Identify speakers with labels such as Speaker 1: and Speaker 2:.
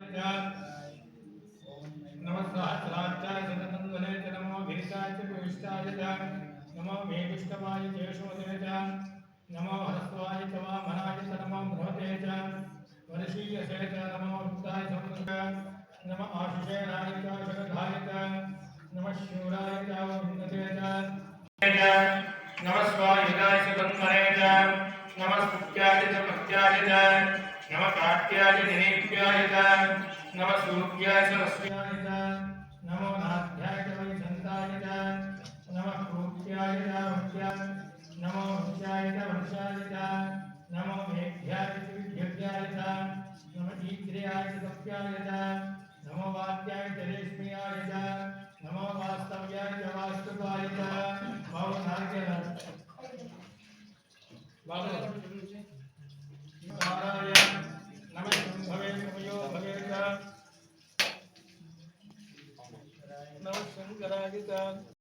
Speaker 1: नमस्कार सततंगले च नमो भीषाय च विष्टाय च नमो मेघुष्टवाय चेशोदने च नमो हरस्वाय च वामनाय च नमो बृहते च वर्षीयसे च नमो रुद्राय समृद्धाय नमो आशिषेणाय च शरधाय च नमः शूराय च विन्दते च नमः स्वायुधाय च तन्मने च नमः स्तुत्याय च पत्याय च नमः काट्याय दिनेभ्याय च नमः सूर्याय च रश्म्याय च नमो नाभ्याय च वैजन्ताय च नमः रूप्याय च वक्ष्याय नमो वंशाय च वंशाय च नमो मेघ्याय च विद्युत्याय च नमः ईन्द्रियाय च तप्याय च नमो वाद्याय च रेश्म्याय च नमो वास्तव्याय च वास्तुपाय च मौनाय नारायण नमः शंभवे समयो भवे च नमः शंकराय च